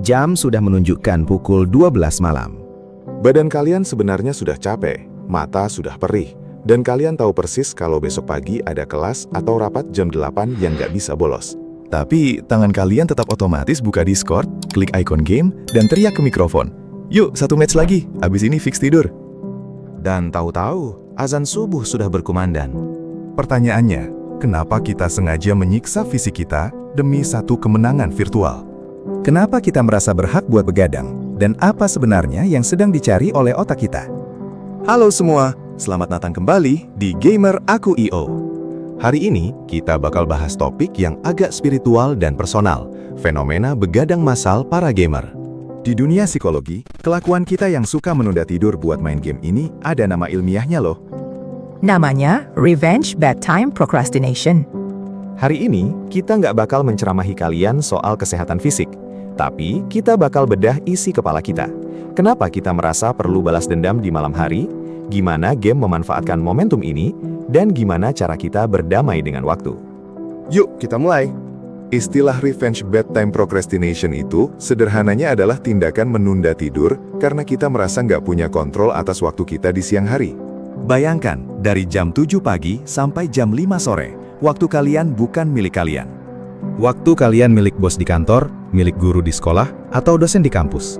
Jam sudah menunjukkan pukul 12 malam. Badan kalian sebenarnya sudah capek, mata sudah perih, dan kalian tahu persis kalau besok pagi ada kelas atau rapat jam 8 yang nggak bisa bolos. Tapi tangan kalian tetap otomatis buka Discord, klik ikon game, dan teriak ke mikrofon. Yuk, 1 match lagi, abis ini fix tidur. Dan tahu-tahu, azan subuh sudah berkumandang. Pertanyaannya, kenapa kita sengaja menyiksa fisik kita demi satu kemenangan virtual? Kenapa kita merasa berhak buat begadang? Dan apa sebenarnya yang sedang dicari oleh otak kita? Halo semua, selamat datang kembali di Gamer Aku I.O. Hari ini, kita bakal bahas topik yang agak spiritual dan personal, fenomena begadang massal para gamer. Di dunia psikologi, kelakuan kita yang suka menunda tidur buat main game ini ada nama ilmiahnya loh. Namanya Revenge Bedtime Procrastination. Hari ini, kita nggak bakal menceramahi kalian soal kesehatan fisik, tapi kita bakal bedah isi kepala kita. Kenapa kita merasa perlu balas dendam di malam hari? Gimana game memanfaatkan momentum ini? Dan gimana cara kita berdamai dengan waktu? Yuk, kita mulai. Istilah revenge bedtime procrastination itu sederhananya adalah tindakan menunda tidur karena kita merasa nggak punya kontrol atas waktu kita di siang hari. Bayangkan, dari jam 7 pagi sampai jam 5 sore, waktu kalian bukan milik kalian. Waktu kalian milik bos di kantor, milik guru di sekolah, atau dosen di kampus.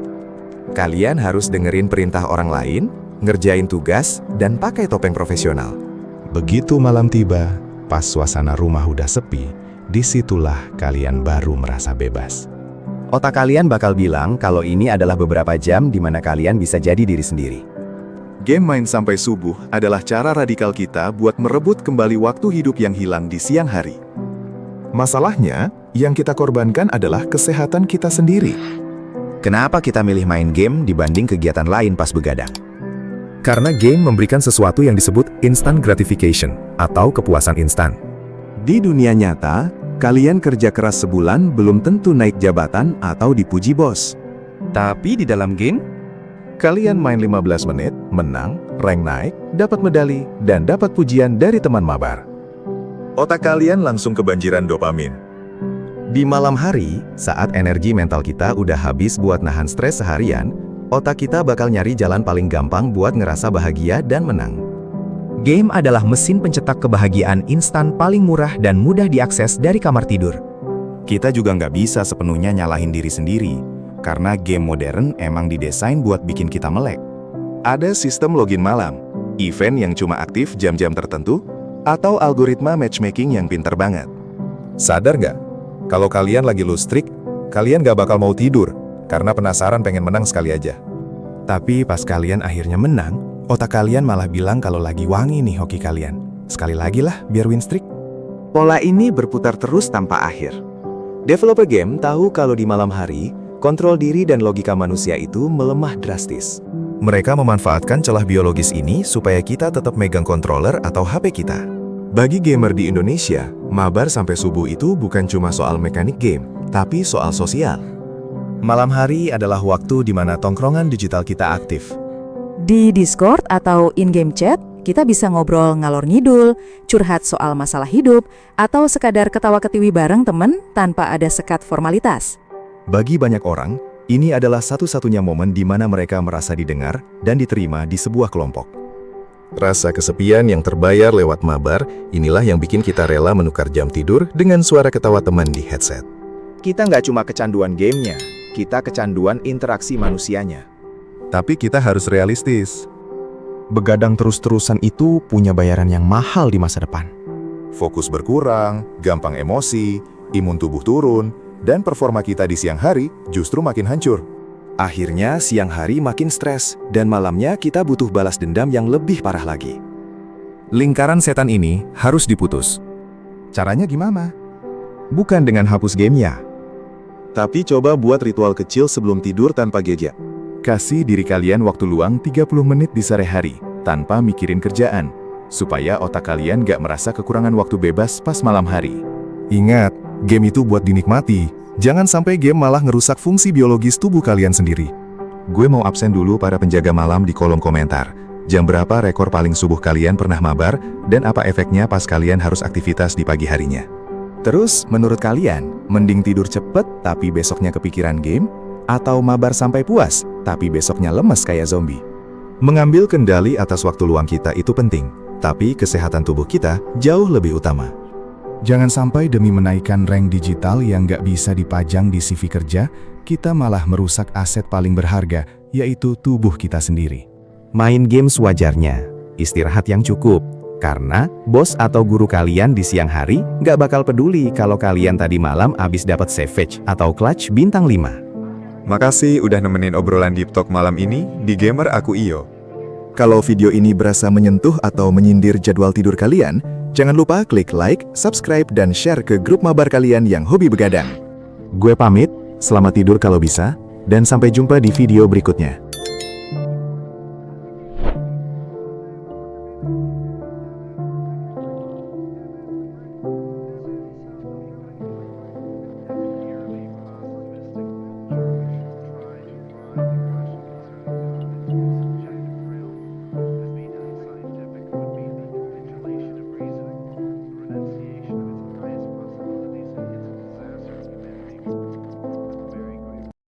Kalian harus dengerin perintah orang lain, ngerjain tugas, dan pakai topeng profesional. Begitu malam tiba, pas suasana rumah udah sepi, disitulah kalian baru merasa bebas. Otak kalian bakal bilang kalau ini adalah beberapa jam di mana kalian bisa jadi diri sendiri. Game main sampai subuh adalah cara radikal kita buat merebut kembali waktu hidup yang hilang di siang hari. Masalahnya, yang kita korbankan adalah kesehatan kita sendiri. Kenapa kita milih main game dibanding kegiatan lain pas begadang? Karena game memberikan sesuatu yang disebut instant gratification atau kepuasan instan. Di dunia nyata, kalian kerja keras sebulan belum tentu naik jabatan atau dipuji bos. Tapi di dalam game, Kalian main 15 menit, menang, rank naik, dapat medali, dan dapat pujian dari teman mabar. Otak kalian langsung kebanjiran dopamin. di malam hari, saat energi mental kita udah habis buat nahan stres seharian, otak kita bakal nyari jalan paling gampang buat ngerasa bahagia dan menang. Game adalah mesin pencetak kebahagiaan instan paling murah dan mudah diakses dari kamar tidur. Kita juga nggak bisa sepenuhnya nyalahin diri sendiri, karena game modern emang didesain buat bikin kita melek. Ada sistem login malam, event yang cuma aktif jam-jam tertentu, atau algoritma matchmaking yang pinter banget. Sadar nggak? Kalau kalian lagi lose streak, kalian nggak bakal mau tidur, karena penasaran pengen menang sekali aja. Tapi pas kalian akhirnya menang, otak kalian malah bilang kalau lagi wangi nih hoki kalian. Sekali lagi lah, biar win streak. Pola ini berputar terus tanpa akhir. Developer game tahu kalau di malam hari, kontrol diri dan logika manusia itu melemah drastis. Mereka memanfaatkan celah biologis ini supaya kita tetap megang controller atau HP kita. Bagi gamer di Indonesia, mabar sampai subuh itu bukan cuma soal mekanik game, tapi soal sosial. Malam hari adalah waktu di mana tongkrongan digital kita aktif. Di Discord atau in-game chat, kita bisa ngobrol ngalor ngidul, curhat soal masalah hidup, atau sekadar ketawa-ketiwi bareng temen tanpa ada sekat formalitas. Bagi banyak orang, ini adalah satu-satunya momen di mana mereka merasa didengar dan diterima di sebuah kelompok. Rasa kesepian yang terbayar lewat mabar, inilah yang bikin kita rela menukar jam tidur dengan suara ketawa teman di headset. Kita nggak cuma kecanduan gamenya, kita kecanduan interaksi manusianya. Tapi kita harus realistis. Begadang terus-terusan itu punya bayaran yang mahal di masa depan. Fokus berkurang, gampang emosi, imun tubuh turun, dan performa kita di siang hari justru makin hancur. Akhirnya siang hari makin stres, dan malamnya kita butuh balas dendam yang lebih parah lagi. Lingkaran setan ini harus diputus. Caranya gimana? Bukan dengan hapus gamenya. Tapi coba buat ritual kecil sebelum tidur tanpa gadget. Kasih diri kalian waktu luang 30 menit di sore hari, tanpa mikirin kerjaan, supaya otak kalian gak merasa kekurangan waktu bebas pas malam hari. Ingat, game itu buat dinikmati. Jangan sampai game malah ngerusak fungsi biologis tubuh kalian sendiri. Gue mau absen dulu para penjaga malam di kolom komentar. Jam berapa rekor paling subuh kalian pernah mabar, dan apa efeknya pas kalian harus aktivitas di pagi harinya? Terus, menurut kalian, mending tidur cepet tapi besoknya kepikiran game, Atau mabar sampai puas, tapi besoknya lemes kayak zombie. Mengambil kendali atas waktu luang kita itu penting, tapi kesehatan tubuh kita jauh lebih utama. Jangan sampai demi menaikkan rank digital yang nggak bisa dipajang di CV kerja, kita malah merusak aset paling berharga, yaitu tubuh kita sendiri. Main game sewajarnya, istirahat yang cukup. Karena bos atau guru kalian di siang hari nggak bakal peduli kalau kalian tadi malam abis dapat Savage atau Clutch bintang 5. Makasih udah nemenin obrolan Deep Talk malam ini di Gamer Aku Iyo. Kalau video ini berasa menyentuh atau menyindir jadwal tidur kalian, jangan lupa klik like, subscribe, dan share ke grup mabar kalian yang hobi begadang. Gue pamit, selamat tidur kalau bisa, dan sampai jumpa di video berikutnya.